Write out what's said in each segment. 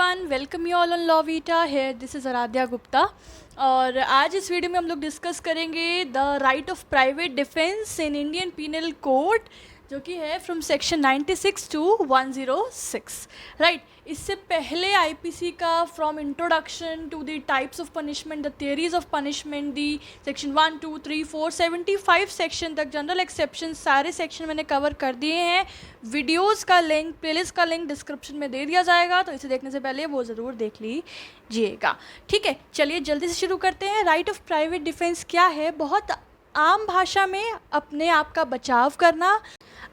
Everyone, welcome you all on Law Vita. Here this is Aaradhya Gupta और आज इस video में हम लोग डिस्कस करेंगे the right of private defence in Indian Penal Code, जो कि है फ्रॉम सेक्शन 96 टू 106 राइट। इससे पहले आईपीसी का from introduction to the types of punishment, the theories of punishment, the section 1 2 3 4 75 section तक जनरल एक्सेप्शन सारे section मैंने cover कर दिए हैं। वीडियोस का लिंक, प्लेलिस्ट का लिंक डिस्क्रिप्शन में दे दिया जाएगा, तो इसे देखने से पहले वो ज़रूर देख लीजिएगा। ठीक है, चलिए जल्दी से शुरू करते हैं। राइट ऑफ प्राइवेट डिफेंस क्या है? बहुत आम भाषा में अपने आप का बचाव करना।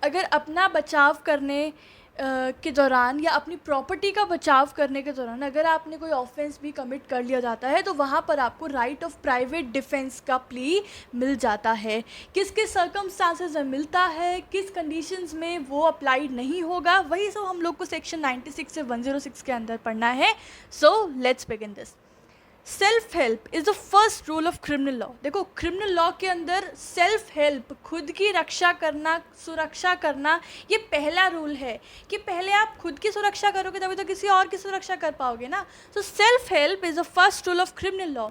अगर अपना बचाव करने के दौरान या अपनी प्रॉपर्टी का बचाव करने के दौरान अगर आपने कोई ऑफेंस भी कमिट कर लिया जाता है तो वहाँ पर आपको राइट ऑफ प्राइवेट डिफेंस का प्ली मिल जाता है। किस किस सर्कमस्टांसेस में मिलता है, किस कंडीशंस में वो अप्लाइड नहीं होगा, वही सब हम लोग को सेक्शन 96 से 106 के अंदर पढ़ना है। So let's begin this. Self help is the first rule of criminal law. देखो, क्रिमिनल लॉ के अंदर सेल्फ हेल्प, खुद की रक्षा करना, सुरक्षा करना, ये पहला रूल है कि पहले आप खुद की सुरक्षा करोगे तभी तो किसी और की सुरक्षा कर पाओगे ना। So self help is the first rule of criminal law.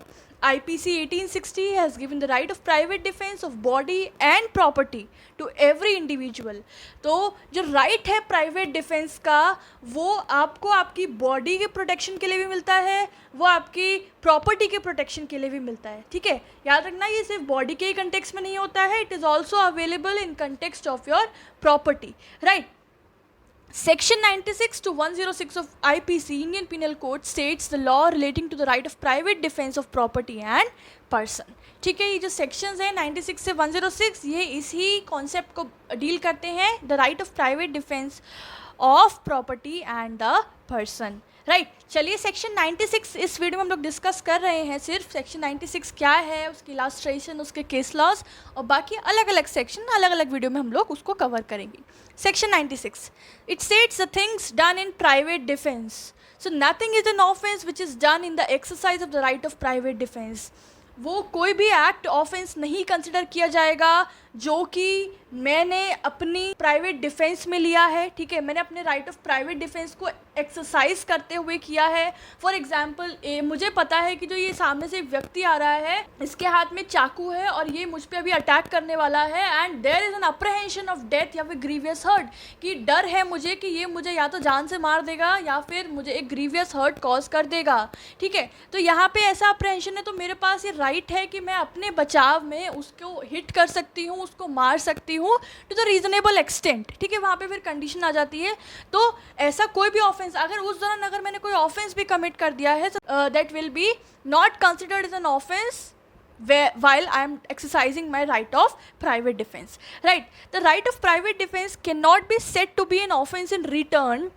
IPC 1860 has given the right of private defense of body and property to every individual। तो जो राइट है प्राइवेट डिफेंस का, वो आपको आपकी बॉडी के प्रोटेक्शन के लिए भी मिलता है, वो आपकी प्रॉपर्टी के प्रोटेक्शन के लिए भी मिलता है। ठीक है, याद रखना ये सिर्फ बॉडी के ही कंटेक्स्ट में नहीं होता है, it is also available in context of your property right. Section 96 to 106 of IPC Indian Penal Code states the law relating to the right of private defense of property and person। ठीक है, ये जो sections हैं 96 से 106 ये इसी concept को deal करते हैं, the right of private defence of property and the person right. चलिए सेक्शन 96 इस वीडियो में हम लोग डिस्कस कर रहे हैं सिर्फ सेक्शन 96 क्या है, उसकी इलास्ट्रेशन, उसके केस लॉज और बाकी अलग अलग सेक्शन अलग अलग वीडियो में हम लोग उसको कवर करेंगे। Section 96 it states the things done in private defence. So nothing is an offence which is done in the exercise of the right of private defence. वो कोई भी एक्ट ऑफेंस नहीं कंसिडर किया जाएगा जो कि मैंने अपनी प्राइवेट डिफेंस में लिया है। ठीक है, मैंने अपने राइट ऑफ प्राइवेट डिफेंस को एक्सरसाइज करते हुए किया है। फॉर एग्जांपल, मुझे पता है कि जो ये सामने से व्यक्ति आ रहा है, इसके हाथ में चाकू है और ये मुझ पे अभी अटैक करने वाला है and there is an apprehension of death या फिर ग्रीवियस हर्ट, कि डर है मुझे कि ये मुझे या तो जान से मार देगा या फिर मुझे एक ग्रीवियस हर्ट कॉज कर देगा। ठीक है, तो यहाँ पे ऐसा अप्रहेंशन है, तो मेरे पास ये राइट है कि मैं अपने बचाव में उसको हिट कर सकती हूँ, उसको मार सकती हूँ टू द रीजनेबल एक्सटेंट। ठीक है, वहाँ पे फिर कंडीशन आ जाती है। तो ऐसा कोई भी ऑफेंस अगर उस दौरान अगर मैंने कोई ऑफेंस भी कमिट कर दिया है, that will be not considered as an offence while I am exercising my right of private defense right। The right of private defense cannot be said to be an offense in return।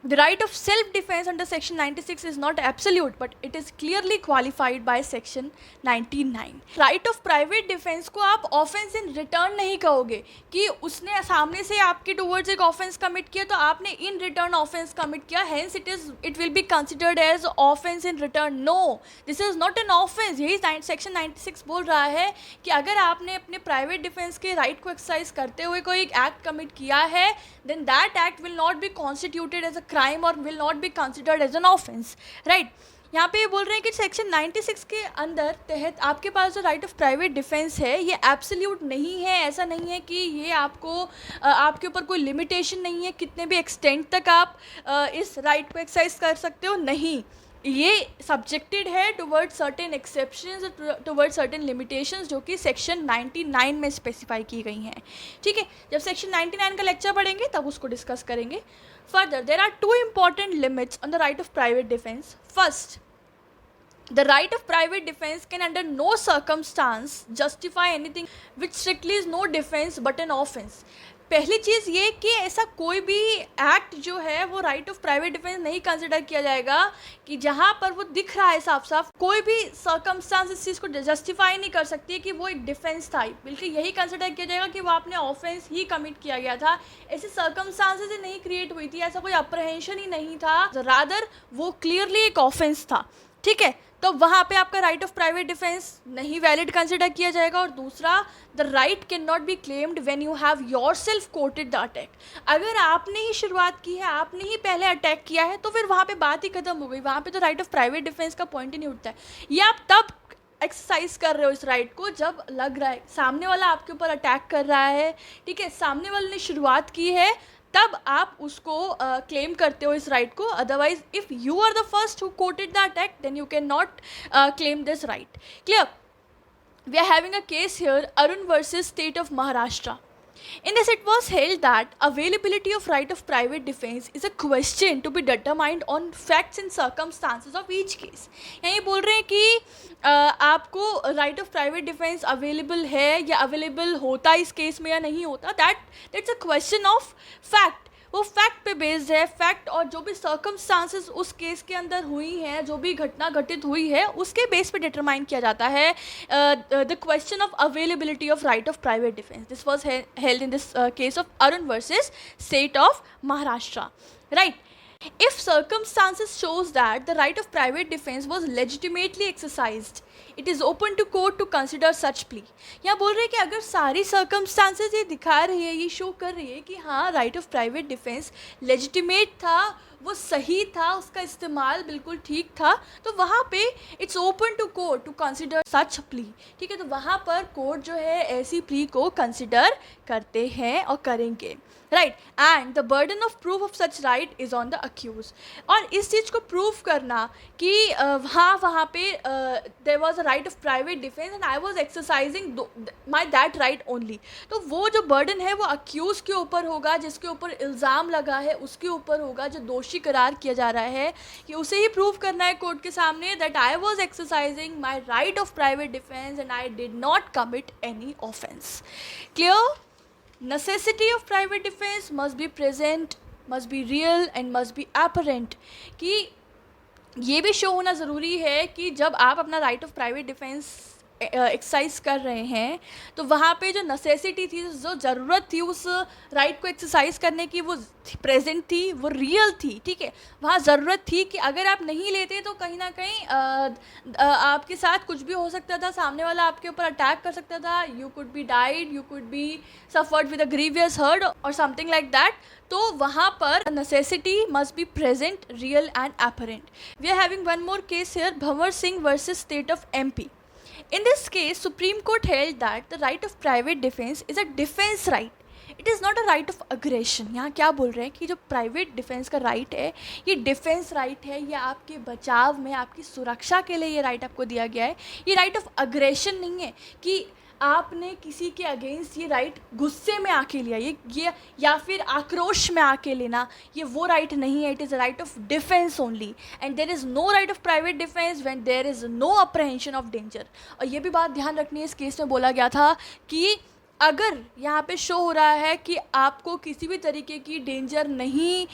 The right of self-defense under section 96 is not absolute, but it is clearly qualified by section 99। Right of private defense को आप offense in return नहीं कहोगे कि उसने सामने से आपके towards एक offense commit किया तो आपने in return offense commit किया, hence it will be considered as offense in return। No, this is not an offense। यही section 96 बोल रहा है कि अगर आपने अपने private defense के right को exercise करते हुए कोई एक act commit किया है, then that act will not be constituted as a crime or will not be considered as an offense right। यहाँ पे ये बोल रहे हैं कि सेक्शन 96 के अंदर तहत आपके पास जो राइट ऑफ प्राइवेट डिफेंस है ये एब्सोल्यूट नहीं है। ऐसा नहीं है कि ये आपको आपके ऊपर कोई लिमिटेशन नहीं है कितने भी एक्सटेंट तक आप इस राइट को एक्सरसाइज कर सकते हो, नहीं, ये सब्जेक्टेड है toward certain exceptions, toward certain limitations जो कि सेक्शन 99 में स्पेसिफाई की गई हैं। ठीक है, जब सेक्शन 99 का लेक्चर पढ़ेंगे तब उसको डिस्कस करेंगे further. There are two important limits on the right of private defence. First, the right of private defense can under no circumstance justify anything which strictly is no defense but an offense। पहली चीज़ ये कि ऐसा कोई भी act जो है वो right of private defence नहीं कंसिडर किया जाएगा कि जहाँ पर वो दिख रहा है साफ साफ, कोई भी सर्कमस्टांस इस चीज़ को जस्टिफाई नहीं कर सकती है कि वो एक डिफेंस था, बल्कि यही कंसिडर किया जाएगा कि वो आपने ऑफेंस ही कमिट किया गया था। ऐसी सर्कमस्टांसेस नहीं क्रिएट हुई थी, ऐसा कोई अप्रहेंशन ही नहीं था, रादर वो क्लियरली एक ऑफेंस था। ठीक है, तो वहाँ पे आपका राइट ऑफ प्राइवेट डिफेंस नहीं वैलिड कंसिडर किया जाएगा। और दूसरा, the right can not be claimed when you have yourself courted the attack. अगर आपने ही शुरुआत की है, आपने ही पहले अटैक किया है, तो फिर वहाँ पे बात ही खत्म हो गई, वहाँ पे तो राइट ऑफ प्राइवेट डिफेंस का पॉइंट ही नहीं उठता है। ये आप तब एक्सरसाइज कर रहे हो इस राइट को जब लग रहा है सामने वाला आपके ऊपर अटैक कर रहा है, ठीक है, सामने वाले ने शुरुआत की है, तब आप उसको क्लेम करते हो इस राइट को। Otherwise if you are the first who quoted the attack, then you can not claim this right. Clear? We are having a case here, Arun versus State of Maharashtra. In this, it was held that availability of right of private defense is a question to be determined on facts and circumstances of each case. यहाँ ये बोल रहे हैं कि आपको right of private defense available है या available होता इस केस में या नहीं होता, that's a question of fact. वो फैक्ट पे बेस्ड है। फैक्ट और जो भी सर्कमस्टांसेस उस केस के अंदर हुई हैं, जो भी घटना घटित हुई है, उसके बेस पे डिटरमाइन किया जाता है the question of availability of right of private defence. This was held in this case of Arun versus state of Maharashtra, right. If circumstances shows that the right of private defense was legitimately exercised, it is open to court to consider such plea. यहाँ बोल रहे हैं कि अगर सारी circumstances ये दिखा रही है, ये शो कर रही है कि हाँ right of private defense legitimate था, वो सही था, उसका इस्तेमाल बिल्कुल ठीक था, तो वहाँ पे it's open to court to consider such plea. ठीक है, तो वहाँ पर कोर्ट जो है ऐसी प्ली को कंसिडर करते हैं और करेंगे, right. And the burden of proof of such right is on the accused. और इस चीज़ को प्रूव करना कि हाँ वहाँ पे there was a right of private defence and I was exercising my that right only, तो वो जो बर्डन है वो अक्यूज़ के ऊपर होगा, जिसके ऊपर इल्ज़ाम लगा है उसके ऊपर होगा, जो दोषी करार किया जा रहा है कि उसे ही प्रूव करना है कोर्ट के सामने that I was exercising my right of private defence and I did not commit any offence. Clear? Necessity of private defense must be present, must be real and must be apparent। कि ये भी show होना ज़रूरी है कि जब आप अपना right of private defence exercise कर रहे हैं तो वहाँ पे जो नेसेसिटी थी, जो ज़रूरत थी उस राइट को एक्सरसाइज करने की, वो प्रेजेंट थी, वो रियल थी। ठीक है, वहाँ ज़रूरत थी कि अगर आप नहीं लेते तो कहीं ना कहीं आपके साथ कुछ भी हो सकता था, सामने वाला आपके ऊपर अटैक कर सकता था, you could be died, you could be suffered with a grievous hurt और समथिंग लाइक दैट। तो वहाँ पर necessity must be present, real and apparent. We are having one more case here, Bhanwar Singh versus state of MP। In this case, Supreme Court held that the right of private defense is a defense right. It is not a right of aggression. यहाँ क्या बोल रहे हैं कि जो private defence का right है, ये डिफेंस राइट है, ये आपके बचाव में, आपकी सुरक्षा के लिए ये राइट आपको दिया गया है। ये राइट ऑफ अग्रेशन नहीं है कि आपने किसी के अगेंस्ट ये राइट गुस्से में आके लिया, ये या फिर आक्रोश में आके लेना, ये वो राइट नहीं है। It is a right of defence only and there is no right of private defence when there is no apprehension of danger. और ये भी बात ध्यान रखनी है, इस केस में बोला गया था कि अगर यहाँ पे शो हो रहा है कि आपको किसी भी तरीके की डेंजर नहीं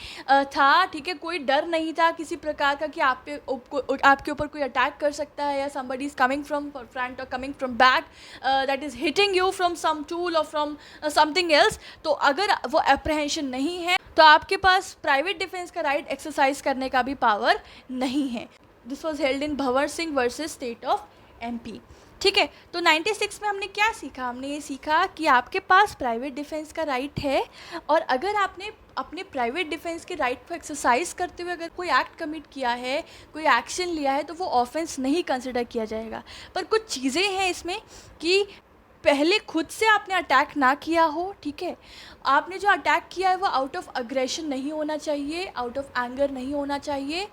था, ठीक है, कोई डर नहीं था किसी प्रकार का कि आपके ऊपर कोई अटैक कर सकता है, या somebody is coming from front or coming from back that is hitting you from some tool or from something else, तो अगर वो एप्रहेंशन नहीं है तो आपके पास प्राइवेट डिफेंस का राइट एक्सरसाइज करने का भी पावर नहीं है। This was held in Bhanwar Singh versus state of MP। ठीक है, तो 96 में हमने क्या सीखा? हमने ये सीखा कि आपके पास प्राइवेट डिफेंस का राइट है और अगर आपने अपने प्राइवेट डिफेंस के राइट को एक्सरसाइज करते हुए अगर कोई एक्ट कमिट किया है, कोई एक्शन लिया है, तो वो ऑफेंस नहीं कंसिडर किया जाएगा। पर कुछ चीज़ें हैं इसमें कि पहले खुद से आपने अटैक ना किया हो, ठीक है, आपने जो अटैक किया है वो आउट ऑफ अग्रेशन नहीं होना चाहिए, आउट ऑफ एंगर नहीं होना चाहिए।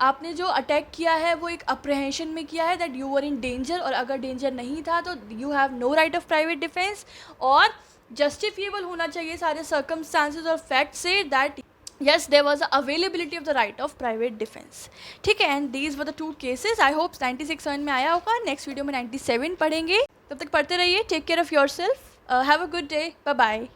आपने जो अटैक किया है वो एक अप्रहेंशन में किया है that you were in danger, और अगर डेंजर नहीं था तो you have no right of private defence. और जस्टिफिएबल होना चाहिए सारे सर्कमस्टांसेस और फैक्ट से that yes there was a availability of the right of private defense। ठीक है, and these were the two cases। I hope 96 समझ में आया होगा। नेक्स्ट वीडियो में 97 पढ़ेंगे, तब तक पढ़ते रहिए। Take care of yourself, have a good day, bye bye.